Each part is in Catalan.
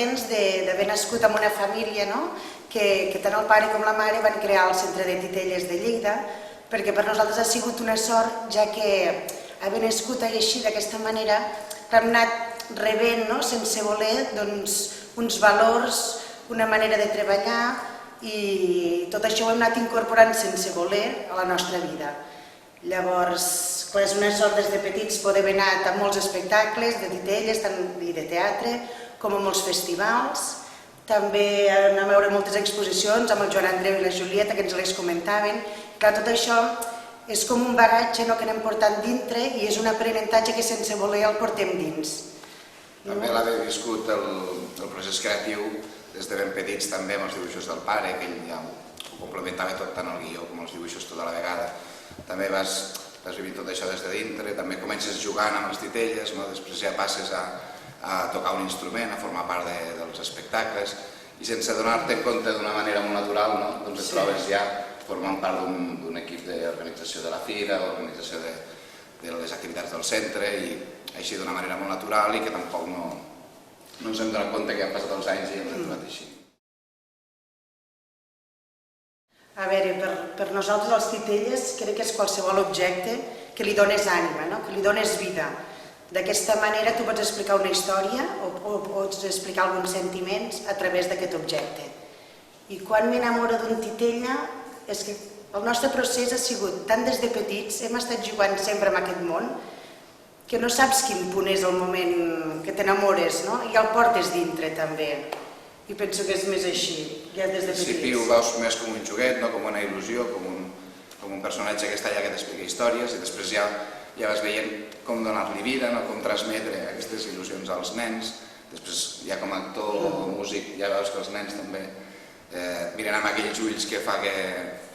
contents d'haver nascut en una família que tant el pare com la mare van crear el Centre de Titelles de Lleida, perquè per nosaltres ha sigut una sort, ja que haver nascut així d'aquesta manera hem anat rebent sense voler uns valors, una manera de treballar, i tot això ho hem anat incorporant sense voler a la nostra vida. Llavors, clar, és una sort des de petits poder haver anat a molts espectacles de titelles i de teatre, com a molts festivals. També anar a veure moltes exposicions amb el Joan Andreu i la Julieta, que ens les comentaven. Clar, tot això és com un bagatge que anem portant dintre i és un aprenentatge que sense voler el portem dins. També l'haver viscut el procés creatiu des de ben petits també amb els dibuixos del pare, que ell ja ho complementava tot, tant el guió com els dibuixos tota la vegada. També vas vivint tot això des de dintre, també comences jugant amb les titelles, després ja passes a tocar un instrument, a formar part dels espectacles, i sense donar-te compte d'una manera molt natural, doncs et trobes ja formant part d'un equip d'organització de la fira, organització de les activitats del centre, i així d'una manera molt natural i que tampoc no ens hem donat compte que han passat els anys i ens hem trobat així. A veure, per nosaltres els titelles crec que és qualsevol objecte que li dones ànima, que li dones vida. D'aquesta manera tu pots explicar una història o pots explicar alguns sentiments a través d'aquest objecte. I quan m'enamoro d'un titella és que el nostre procés ha sigut, tant des de petits, hem estat jugant sempre en aquest món, que no saps quin punt és el moment que t'enamores, i el portes dintre també. I penso que és més així, ja des de petits. Al principi ho veus més com un joguet, com una il·lusió, com un personatge que està allà que t'explica històries, i després ja vas veient com donar-li vida, com transmetre aquestes il·lusions als nens. Després ja com a actor o músic ja veus que els nens també miren amb aquells ulls que fa que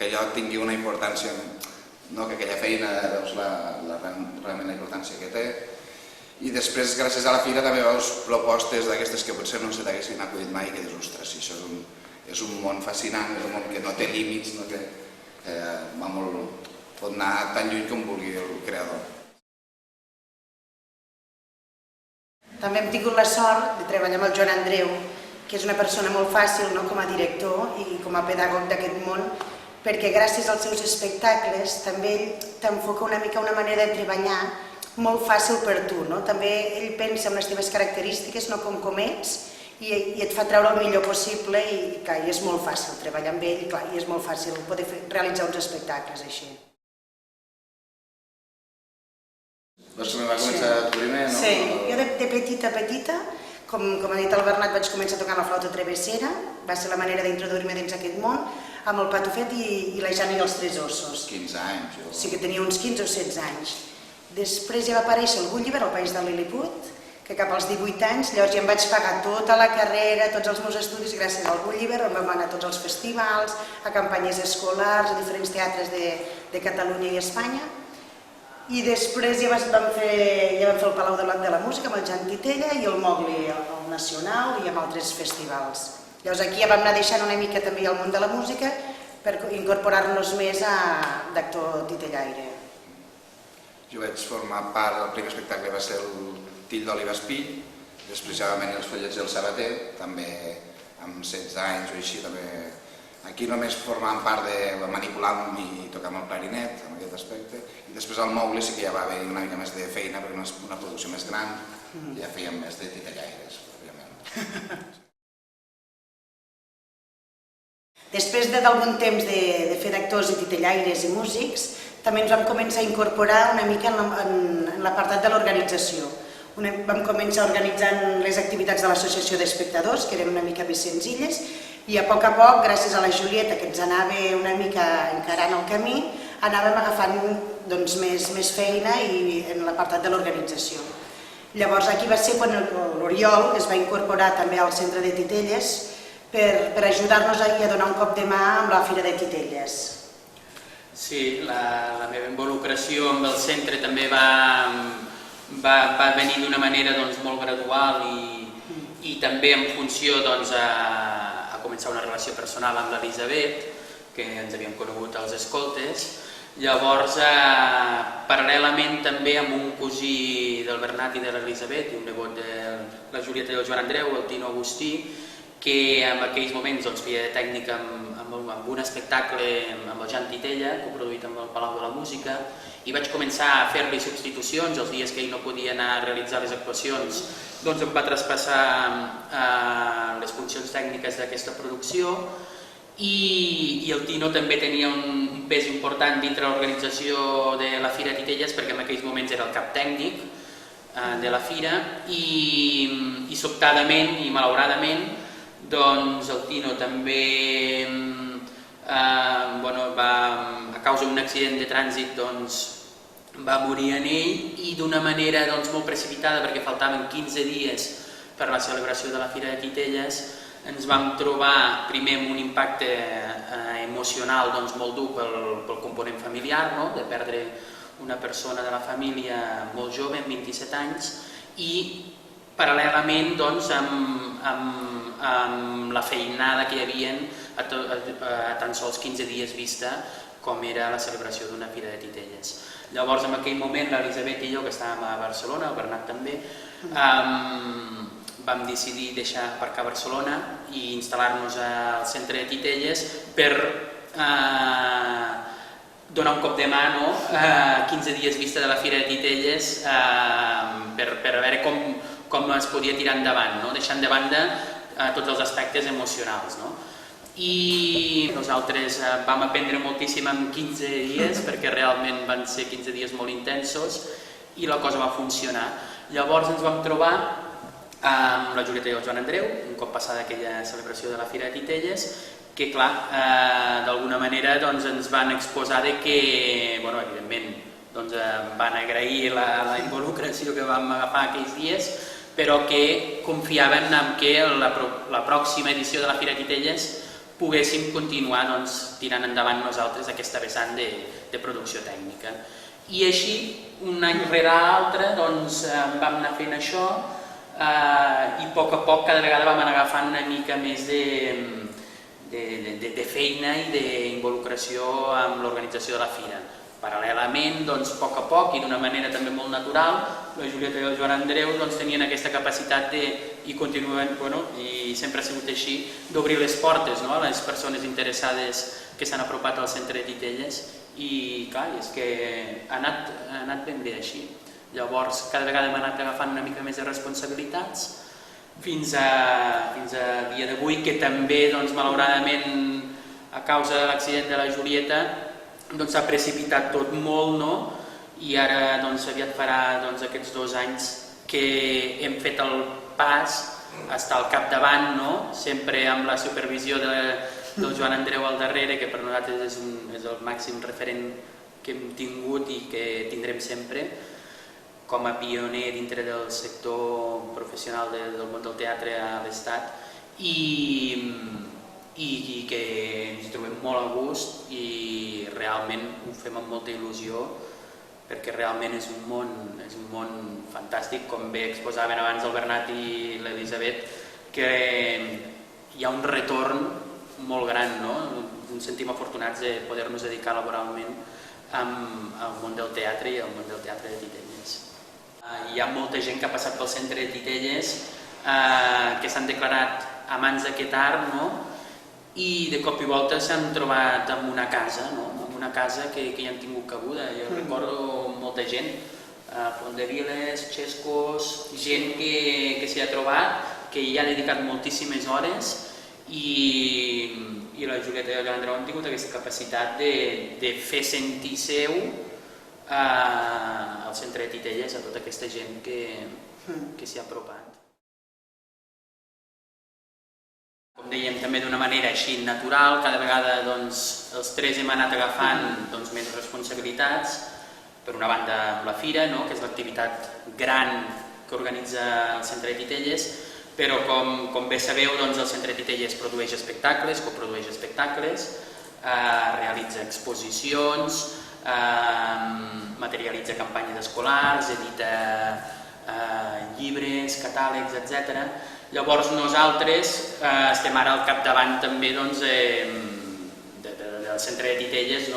allò tingui una importància, que aquella feina veus realment la importància que té. I després, gràcies a la fira, també veus propostes d'aquestes que potser no se t'haguessin acudit mai, que dius, ostres, això és un món fascinant, és un món que no té límits, que pot anar tan lluny com vulgui el creador. També hem tingut la sort de treballar amb el Joan Andreu, que és una persona molt fàcil com a director i com a pedagog d'aquest món, perquè gràcies als seus espectacles també ell t'enfoca una mica una manera de treballar molt fàcil per tu. També ell pensa en les teves característiques, com ets, i et fa treure el millor possible i és molt fàcil treballar amb ell i és molt fàcil poder realitzar uns espectacles així. Doncs també va començar primer, no? Sí, jo de petita, com ha dit el Bernat, vaig començar tocant la flauta travessera, va ser la manera d'introduir-me dins aquest món, amb el Patufet i la Jana i els Tres Ossos. 15 anys. Sí que tenia uns 15 o 16 anys. Després ja va aparèixer el Gulliver, al País de Lilliput, que cap als 18 anys, llavors ja em vaig pagar tota la carrera, tots els meus estudis gràcies al Gulliver, on vam anar a tots els festivals, a campanyes escolars, a diferents teatres de Catalunya i Espanya. I després ja vam fer el Palau de la Música amb el Jan Titella i el Mowgli al Nacional i amb altres festivals. Llavors aquí ja vam anar deixant una mica també el món de la música per incorporar-nos més d'actor titellaire. Jo vaig formar part, el primer espectacle va ser el Till d'Oliva Espill, després ja van venir els Follets del Sabater, també amb 16 anys o així, també aquí només formàvem part de manipular i tocar amb el clarinet, en aquest aspecte, i després al Mowgli sí que ja va haver una mica més de feina, perquè és una producció més gran, i ja fèiem més de titellaires, òbviament. Després d'algun temps de fer d'actors i titellaires i músics, també ens vam començar a incorporar una mica en l'apartat de l'organització. Vam començar organitzant les activitats de l'Associació d'Espectadors, que eren una mica més senzilles, i a poc, gràcies a la Julieta, que ens anava una mica encarant el camí, anàvem agafant més feina en l'apartat de l'organització. Llavors aquí va ser quan l'Oriol es va incorporar també al Centre de Titelles per ajudar-nos a donar un cop de mà amb la Fira de Titelles. Sí, la meva involucració amb el centre també va venir d'una manera molt gradual i també en funció a començar una relació personal amb l'Elisabet, que ens havíem conegut als escoltes, Llavors, paral·lelament també amb un cosí del Bernat i de l'Elisabet i un nebot de la Julieta i el Joan Andreu, el Tino Agustí, que en aquells moments feia tècnica amb un espectacle amb el Jan Titella, coproduït amb el Palau de la Música, i vaig començar a fer-li substitucions els dies que ell no podia anar a realitzar les actuacions, doncs em va traspassar les funcions tècniques d'aquesta producció. I el Tino també tenia un pes important dintre l'organització de la Fira Titelles, perquè en aquells moments era el cap tècnic de la fira, i sobtadament i malauradament doncs el Tino també a causa d'un accident de trànsit va morir en ell, i d'una manera molt precipitada, perquè faltaven 15 dies per la celebració de la Fira de Titelles. Ens vam trobar primer amb un impacte emocional molt dur pel component familiar, de perdre una persona de la família molt jove, amb 27 anys, i paral·lelament amb la feinada que hi havia a tan sols 15 dies vista com era la celebració d'una Fira de Titelles. Llavors, en aquell moment, l'Elisabet i jo, que estàvem a Barcelona, el Bernat també, vam decidir deixar aparcar a Barcelona i instal·lar-nos al centre de Titelles per donar un cop de mà, 15 dies vista de la Fira de Titelles, per veure com es podia tirar endavant, deixant de banda tots els aspectes emocionals. I nosaltres vam aprendre moltíssim en 15 dies, perquè realment van ser 15 dies molt intensos, i la cosa va funcionar. Llavors ens vam trobar amb la Julieta i el Joan Andreu, un cop passada aquella celebració de la Fira de Titelles, que clar, d'alguna manera ens van exposar que, evidentment, van agrair la involucració que vam agafar aquells dies, però que confiaven en que la pròxima edició de la Fira de Titelles poguéssim continuar tirant endavant nosaltres aquesta vessant de producció tècnica. I així, un any rere l'altre, vam anar fent això, i a poc cada vegada vam anar agafant una mica més de feina i d'involucració amb l'organització de la fira. Paral·lelament, a poc i d'una manera també molt natural, la Julieta i el Joan Andreu tenien aquesta capacitat i continuen, i sempre ha sigut així, d'obrir les portes a les persones interessades que s'han apropat al centre de Titelles, i clar, és que ha anat ben bé així. Llavors, cada vegada hem anat agafant una mica més de responsabilitats, fins a dia d'avui, que també, malauradament, a causa de l'accident de la Julieta, s'ha precipitat tot molt, i ara aviat farà aquests 2 anys que hem fet el pas a estar al capdavant, sempre amb la supervisió del Joan Andreu al darrere, que per nosaltres és el màxim referent que hem tingut i que tindrem sempre, com a pioner dintre del sector professional del món del teatre a l'Estat, i que ens trobem molt a gust i realment ho fem amb molta il·lusió, perquè realment és un món fantàstic, com bé exposaven abans el Bernat i l'Elisabet, que hi ha un retorn molt gran, ens sentim afortunats de poder-nos dedicar laboralment al món del teatre i al món del teatre de Titelles. Hi ha molta gent que ha passat pel centre de Titelles, que s'han declarat amants d'aquest art, i de cop i volta s'han trobat en una casa, que hi han tingut cabuda. Jo recordo molta gent, Fondeviles, Xescos, gent que s'hi ha trobat, que hi ha dedicat moltíssimes hores, i la Julieta i el Joan Andreu han tingut aquesta capacitat de fer sentir seu al centre de Titelles a tota aquesta gent que s'hi ha apropat. Com dèiem, també d'una manera així natural, cada vegada els tres hem anat agafant més responsabilitats. Per una banda amb la fira, que és l'activitat gran que organitza el centre de Titelles, però com bé sabeu, el centre de Titelles produeix espectacles, coprodueix espectacles, realitza exposicions, materialitza campanyes escolars, edita llibres, catàlegs, etc. Llavors nosaltres estem ara al capdavant també del centre de Titelles,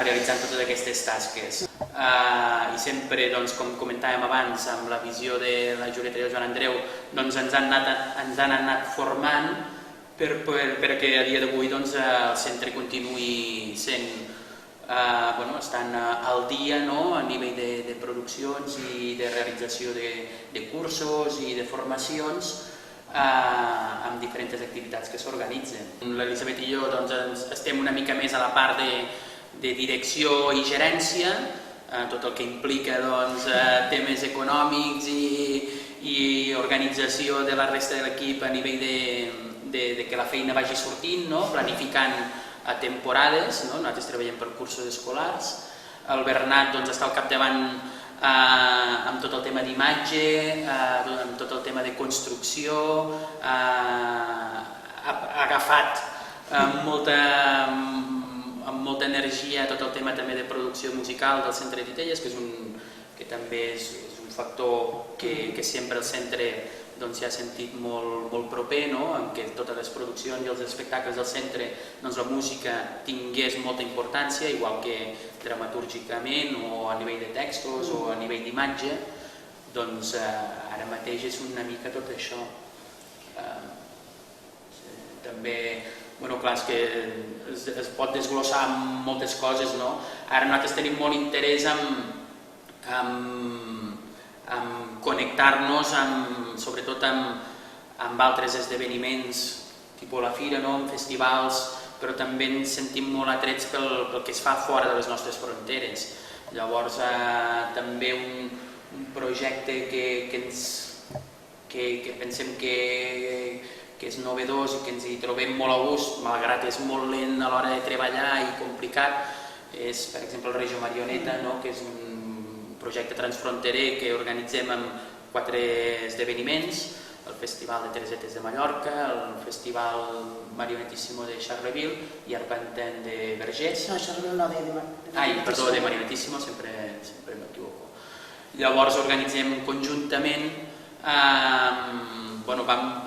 realitzant totes aquestes tasques. I sempre, com comentàvem abans, amb la visió de la Julieta i el Joan Andreu, ens han anat formant perquè a dia d'avui el centre continuï estant al dia a nivell de produccions i de realització de cursos i de formacions amb diferents activitats que s'organitzen. L'Elisabet i jo estem una mica més a la part de direcció i gerència, tot el que implica temes econòmics i organització de la resta de l'equip a nivell de que la feina vagi sortint, planificant a temporades, nosaltres treballem per cursos escolars. El Bernat està al capdavant amb tot el tema d'imatge, amb tot el tema de construcció, ha agafat amb molta energia tot el tema també de producció musical del centre de Titelles, que també és un factor que sempre el centre s'hi ha sentit molt proper, en què totes les produccions i els espectacles del centre la música tingués molta importància, igual que dramatúrgicament o a nivell de textos o a nivell d'imatge. Doncs ara mateix és una mica tot això. També, clar, és que es pot desglossar amb moltes coses, no? Ara nosaltres tenim molt interès en connectar-nos sobretot amb altres esdeveniments, tipus la fira, amb festivals, però també ens sentim molt atrets pel que es fa fora de les nostres fronteres. Llavors també un projecte que pensem que és novedós i que ens hi trobem molt a gust, malgrat és molt lent a l'hora de treballar i complicat, és per exemple el Reggio Marioneta, que és un projecte transfronterer que organitzem amb 4 esdeveniments: el Festival de Teresetes de Mallorca, el Festival Marionetissimo de Charleville i Arpentin de Vergés. No, Charleville no, perdó, de Marionetissimo, sempre m'equivoco. Llavors organitzem conjuntament, vam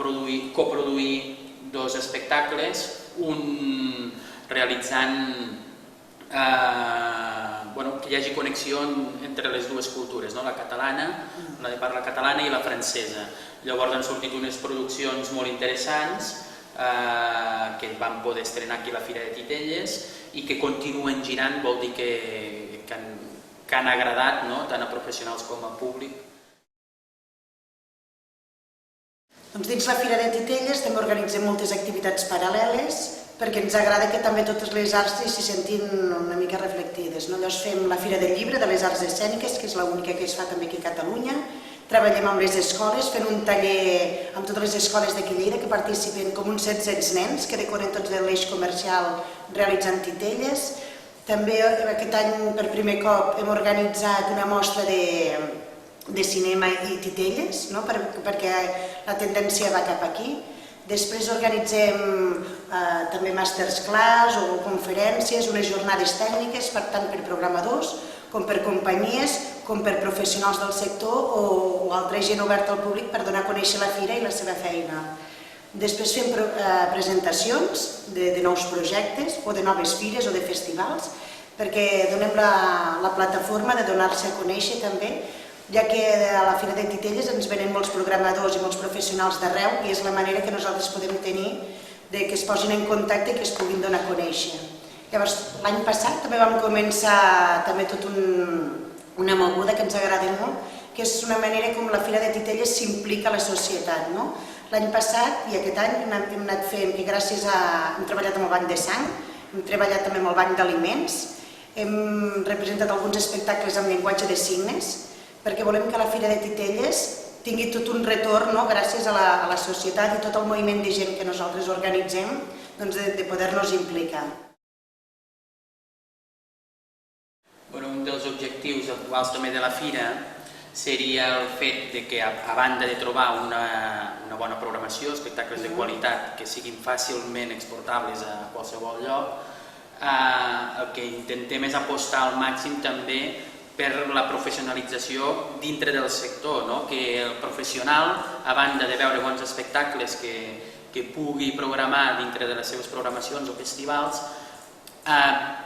coproduir 2 espectacles, un realitzant que hi hagi connexió entre les dues cultures, la catalana, la de parla catalana i la francesa. Llavors han sortit unes produccions molt interessants que van poder estrenar aquí a la Fira de Titelles i que continuen girant, vol dir que han agradat tant a professionals com a públic. Dins la Fira de Titelles també organitzem moltes activitats paral·leles perquè ens agrada que també totes les arts s'hi sentin una mica reflectides. Llavors fem la Fira del Llibre de les Arts Escèniques, que és l'única que es fa també aquí a Catalunya. Treballem amb les escoles, fent un taller amb totes les escoles d'aquí a Lleida que participen com uns 700 nens que decoren tots l'eix comercial realitzant titelles. També aquest any per primer cop hem organitzat una mostra de cinema i titelles, perquè la tendència va cap aquí. Després organitzem també masterclass o conferències, unes jornades tècniques, per tant per programadors, com per companyies, com per professionals del sector o altra gent oberta al públic per donar a conèixer la fira i la seva feina. Després fem presentacions de nous projectes o de noves fires o de festivals, perquè donem la plataforma de donar-se a conèixer també, ja que a la Fira de Titelles ens venen molts programadors i molts professionals d'arreu i és la manera que nosaltres podem tenir que es posin en contacte i que es puguin donar a conèixer. Llavors, l'any passat també vam començar tota una moguda que ens agrada molt, que és una manera com la Fira de Titelles s'implica a la societat. L'any passat i aquest any hem anat fent, que gràcies a... hem treballat amb el Banc de Sang, hem treballat també amb el Banc d'Aliments, hem representat alguns espectacles amb llenguatge de signes, perquè volem que la Fira de Titelles tingui tot un retorn gràcies a la societat i tot el moviment de gent que nosaltres organitzem, de poder-nos implicar. Un dels objectius actuals també de la Fira seria el fet que, a banda de trobar una bona programació, espectacles de qualitat que siguin fàcilment exportables a qualsevol lloc, el que intentem és apostar al màxim també per la professionalització dintre del sector, que el professional, a banda de veure bons espectacles que pugui programar dintre de les seves programacions o festivals,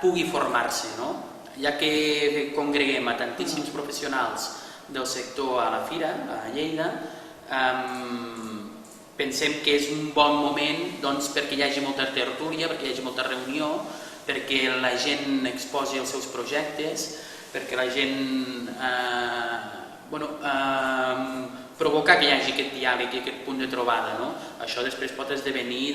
pugui formar-se, no? Ja que congreguem a tantíssims professionals del sector a la Fira, a Lleida, pensem que és un bon moment perquè hi hagi molta tertúlia, perquè hi hagi molta reunió, perquè la gent exposi els seus projectes, perquè la gent provocar que hi hagi aquest diàleg i aquest punt de trobada. Això després pot esdevenir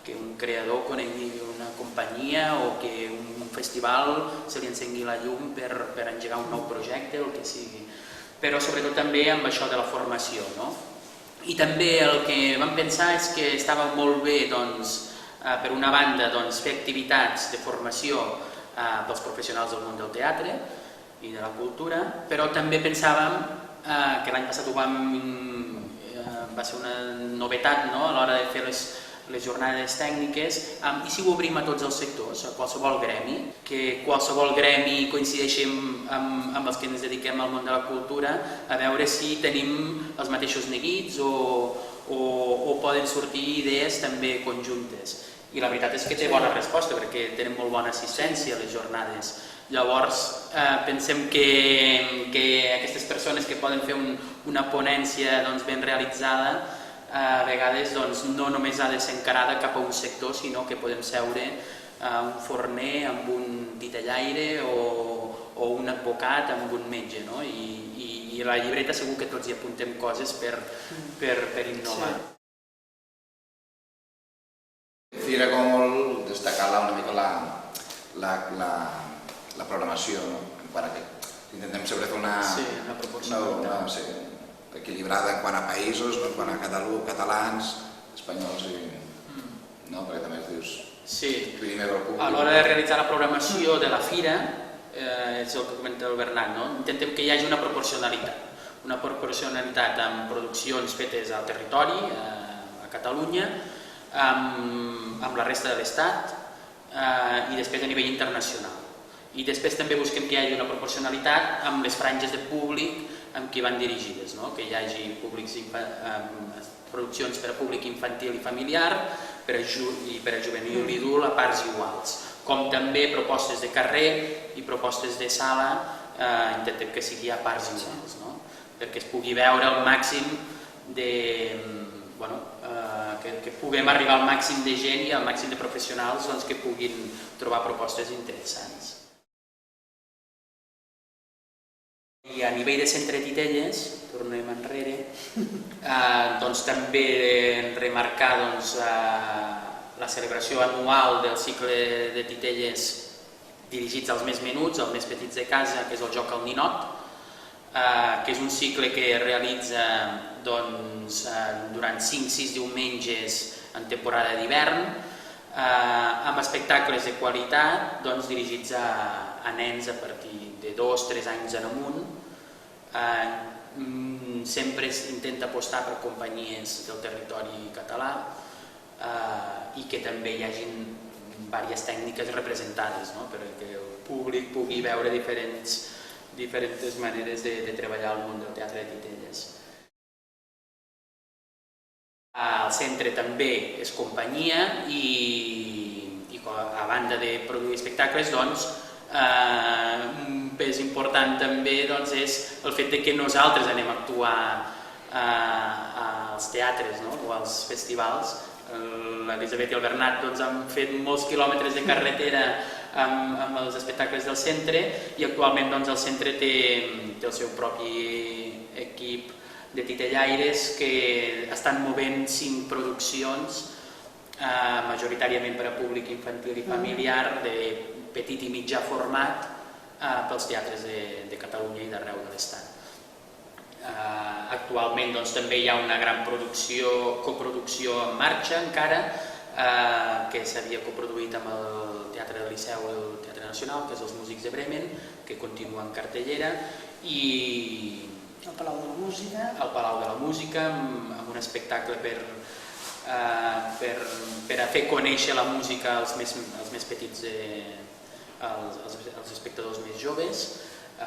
que un creador conegui una companyia o que un festival se li encengui la llum per engegar un nou projecte o el que sigui. Però sobretot també amb això de la formació. I també el que vam pensar és que estava molt bé, per una banda, fer activitats de formació pels professionals del món del teatre i de la cultura, però també pensàvem que l'any passat va ser una novetat a l'hora de fer les jornades tècniques, i si ho obrim a tots els sectors, a qualsevol gremi, que qualsevol gremi coincideixi amb els que ens dediquem al món de la cultura, a veure si tenim els mateixos neguits o poden sortir idees també conjuntes. I la veritat és que té bona resposta, perquè tenen molt bona assistència a les jornades. Llavors, pensem que aquestes persones que poden fer una ponència ben realitzada, a vegades no només ha de ser encarada cap a un sector, sinó que podem seure un forner amb un titellaire o un advocat amb un metge. I a la llibreta segur que tots hi apuntem coses per innovar. Fira com molt destacar una mica la programació, intentem sempre fer una equilibrada quant a països, quant a catalans, espanyols perquè també dius... Sí, a l'hora de realitzar la programació de la Fira, és el que comenta el Bernat, intentem que hi hagi una proporcionalitat amb produccions fetes al territori, a Catalunya, amb la resta de l'Estat i després a nivell internacional. I després també busquem que hi hagi una proporcionalitat amb les franges de públic amb qui van dirigides, que hi hagi produccions per a públic infantil i familiar i per a juvenil i adult a parts iguals, com també propostes de carrer i propostes de sala, intentem que sigui a parts iguals, perquè es pugui veure el màxim que puguem arribar al màxim de gent i al màxim de professionals que puguin trobar propostes interessants. I a nivell de Centre Titelles, tornem enrere, també remarcar la celebració anual del cicle de titelles dirigits als més menuts, als més petits de casa, que és el Joc al Ninot, que és un cicle que es realitza durant 5-6 diumenges en temporada d'hivern, amb espectacles de qualitat dirigits a nens a partir de 2-3 anys en amunt. Sempre s'intenta apostar per companyies del territori català i que també hi hagin diverses tècniques representades, perquè el públic pugui veure diferents maneres de treballar al món del teatre de titelles. El centre també és companyia i a banda de produir espectacles, un pes important també és el fet que nosaltres anem a actuar als teatres o als festivals. L'Elisabet i el Bernat han fet molts quilòmetres de carretera amb els espectacles del centre i actualment el centre té el seu propi equip de titellaires que estan movent 5 produccions majoritàriament per a públic infantil i familiar de petit i mitjà format pels teatres de Catalunya i d'arreu de l'Estat. Actualment també hi ha una gran coproducció en marxa encara que s'havia coproduït amb el Teatre del Liceu i el Teatre Nacional, que és els Músics de Bremen, que continua en cartellera, i el Palau de la Música. El Palau de la Música, amb un espectacle per a fer conèixer la música als més petits, als espectadors més joves,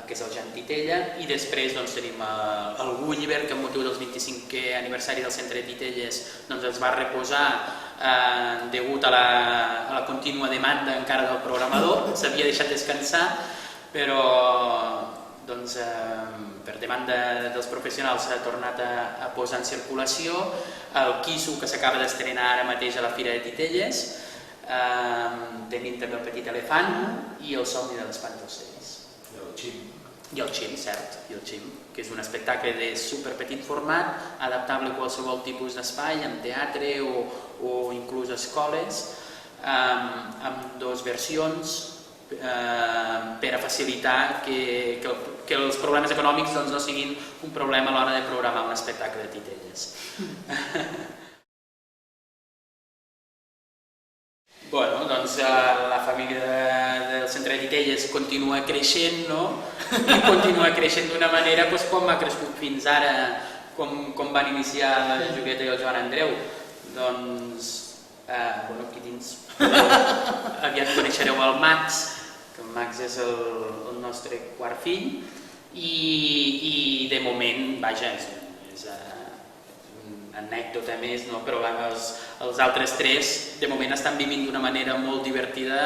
que és el Jan Titella, i després tenim el Gulliver, que amb motiu del 25è aniversari del Centre de Titelles ens va reposar degut a la contínua demanda encara del programador, s'havia deixat descansar, però doncs, per demanda dels professionals s'ha tornat a posar en circulació. El Quiso, que s'acaba d'estrenar ara mateix a la Fira de Titelles, tenim també el Petit Elefant i el Somni de l'Espantaocells. I el Xim, cert, i el Xim, que és un espectacle de superpetit format, adaptable a qualsevol tipus d'espai, en teatre o inclús a escoles, amb dues versions per a facilitar que els problemes econòmics no siguin un problema a l'hora de programar un espectacle de Titelles. Bueno, doncs la família del centre de Titelles continua creixent, no? I continua creixent d'una manera com ha crescut fins ara, com van iniciar la Julieta i el Joan Andreu. Doncs, bueno, aquí dins aviat coneixereu el Max, que el Max és el nostre quart fill, i de moment, vaja, és anècdota més, no? Però els altres tres de moment estan vivint d'una manera molt divertida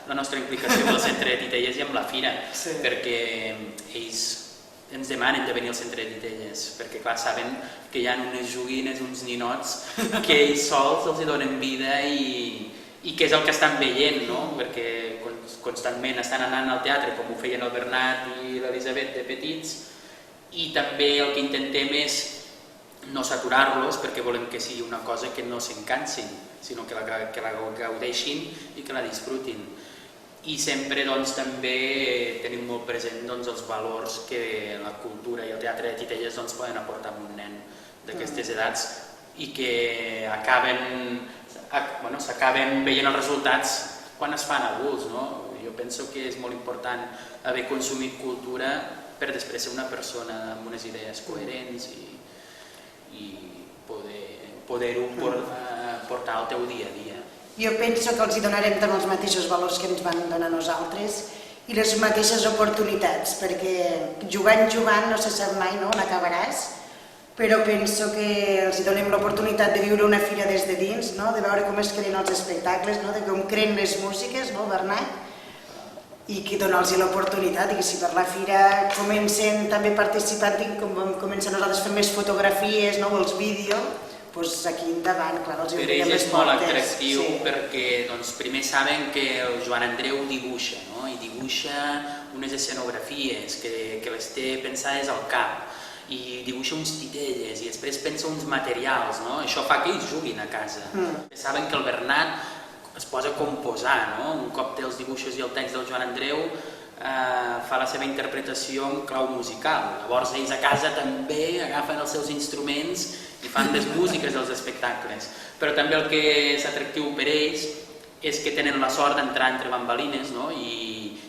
la nostra implicació amb el centre de Titelles i amb la fira, perquè ells ens demanen de venir al centre de Titelles, perquè clar, saben que hi ha unes joguines, uns ninots que ells sols els donen vida i que és el que estan veient, no? Perquè constantment estan anant al teatre com ho feien el Bernat i l'Elisabet de petits, i també el que intentem és no saturar-los perquè volem que sigui una cosa que no s'encansin, sinó que la gaudeixin i que la disfrutin. I sempre també tenim molt present els valors que la cultura i el teatre de Titelles poden aportar a un nen d'aquestes edats i que s'acaben veient els resultats quan es fan adults. Jo penso que és molt important haver consumit cultura per després ser una persona amb unes idees coherents i poder-ho portar al teu dia a dia. Jo penso que els donarem també els mateixos valors que ens van donar a nosaltres i les mateixes oportunitats, perquè jugant no se sap mai on acabaràs, però penso que els donem l'oportunitat de viure una fira des de dins, de veure com es creen els espectacles, de com creen les músiques, Bernat? I que donar-los l'oportunitat i que si per la fira comencen també participant i comencen nosaltres fent més fotografies o els vídeos, doncs aquí endavant, clar, els obrirem les portes. Per ells és molt atractiu perquè primer saben que el Joan Andreu dibuixa, i dibuixa unes escenografies que les té pensades al cap i dibuixa uns titelles i després pensa uns materials, això fa que ells juguin a casa. Saben que el Bernat es posa a composar, un cop té els dibuixos i el text del Joan Andreu fa la seva interpretació en clau musical. Llavors ells a casa també agafen els seus instruments i fan les músiques dels espectacles. Però també el que és atractiu per ells és que tenen la sort d'entrar entre bambalines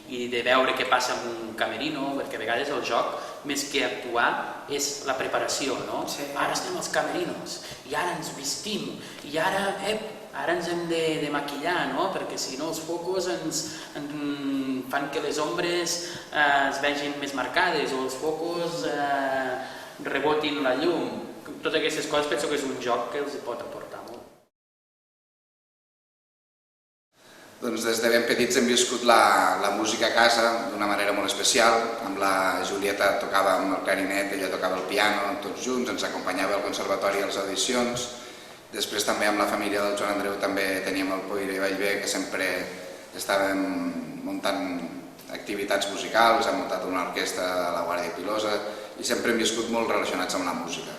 i de veure què passa en un camerino, perquè a vegades el joc, més que actuar, és la preparació. Ara estem als camerinos i ara ens vestim i ara ens hem de maquillar, perquè si no els focus ens fan que les ombres es vegin més marcades o els focus rebotin la llum. Totes aquestes coses penso que és un joc que els pot aportar molt. Doncs des de ben petits hem viscut la música a casa d'una manera molt especial. Amb la Julieta tocava amb el clarinet, ella tocava el piano, tots junts, ens acompanyava al conservatori a les audicions. Després també amb la família del Joan Andreu també teníem el Poire i Vallvé, que sempre estàvem muntant activitats musicals, hem muntat una orquestra a la Guàrdia Pilosa i sempre hem viscut molt relacionats amb la música.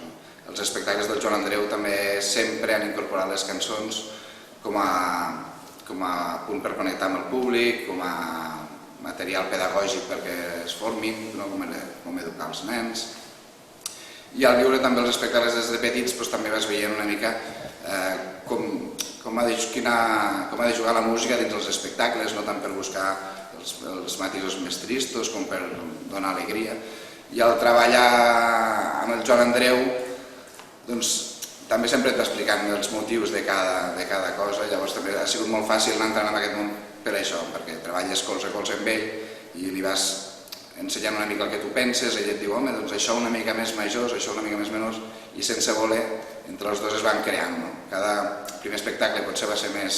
Els espectacles del Joan Andreu també sempre han incorporat les cançons com a punt per connectar amb el públic, com a material pedagògic perquè es formin, com educar els nens. I al viure també els espectacles des de petits també vas veient una mica com ha de jugar la música dins els espectacles, no tant per buscar els matisos més tristos com per donar alegria. I al treballar amb el Joan Andreu també sempre et va explicant els motius de cada cosa, llavors també ha sigut molt fàcil anar entrant en aquest món per això, perquè treballes colze a colze amb ell i li vas ensenyant una mica el que tu penses, ell et diu, home, doncs això una mica més majors, això una mica més menors, i sense voler entre els dos es van creant. Cada primer espectacle potser va ser més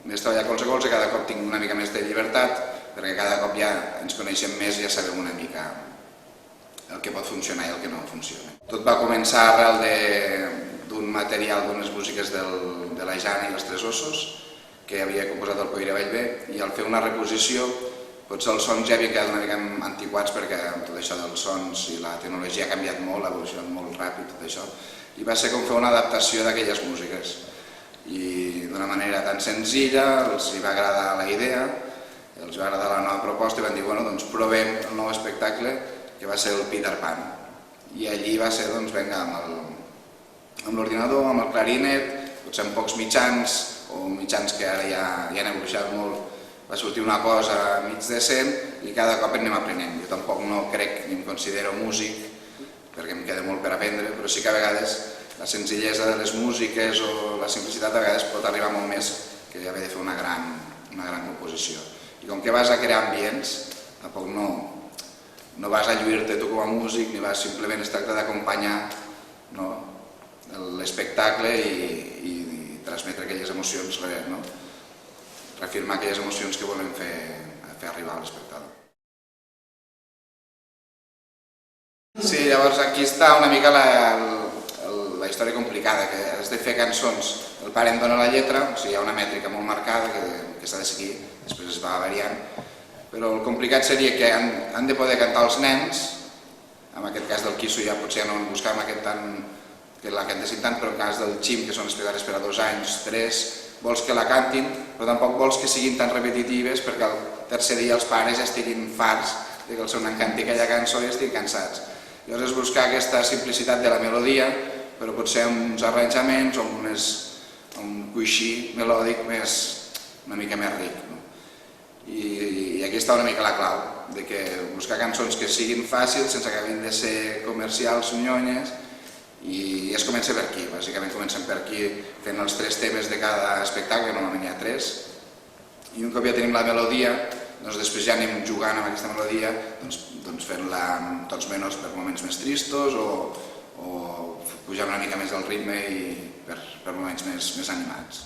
treballar colze a colze, cada cop tinc una mica més de llibertat, perquè cada cop ja ens coneixem més i ja sabem una mica el que pot funcionar i el que no funciona. Tot va començar arrel d'un material, d'unes músiques de la Jana i els Tres Ossos, que havia composat el Poire Bellver, i al fer una reposició potser els sons ja havien quedat una mica antiquats perquè amb tot això dels sons i la tecnologia ha canviat molt, ha evolucionat molt ràpid tot això, i va ser com fer una adaptació d'aquelles músiques. I d'una manera tan senzilla els va agradar la idea, els va agradar la nova proposta i van dir, bueno, doncs provem el nou espectacle que va ser el Peter Pan. I allí va ser, doncs, vinga, amb l'ordinador, amb el clarinet, potser amb pocs mitjans, o mitjans que ara ja han evolucionat molt, va sortir una cosa mig decent i cada cop anem aprenent. Jo tampoc no crec ni em considero músic, perquè em queda molt per aprendre, però sí que a vegades la senzillesa de les músiques o la simplicitat a vegades pot arribar molt més que haver de fer una gran composició. I com que vas a crear ambients, tampoc no vas a lluir-te tu com a músic, ni vas simplement es tracta d'acompanyar l'espectacle i transmetre aquelles emocions, reafirmar aquelles emocions que volem fer arribar a l'espectador. Sí, llavors aquí està una mica la història complicada, que has de fer cançons, el pare em dona la lletra, o sigui, hi ha una mètrica molt marcada que s'ha de seguir, després es va variant, però el complicat seria que han de poder cantar els nens, en aquest cas del Quisso ja potser no en buscàvem aquest tant, que la cantessin tant, però en el cas del Xim, que són espectacles per a 2 anys, 3, vols que la cantin, però tampoc vols que siguin tan repetitives perquè el tercer dia els pares ja estiguin farts que el seu nen canti aquella cançó i estiguin cansats. Llavors és buscar aquesta simplicitat de la melodia, però potser amb uns arranjaments o amb un coixí melòdic una mica més ric. I aquí està una mica la clau, de que buscar cançons que siguin fàcils sense que hagin de ser comercials o nyonyes, i es comença per aquí, bàsicament comencem per aquí fent els 3 temes de cada espectacle, normalment hi ha 3, i un cop ja tenim la melodia, doncs després ja anem jugant amb aquesta melodia, doncs fent-la amb tons menors per moments més tristos o pujant una mica més el ritme i per moments més animats.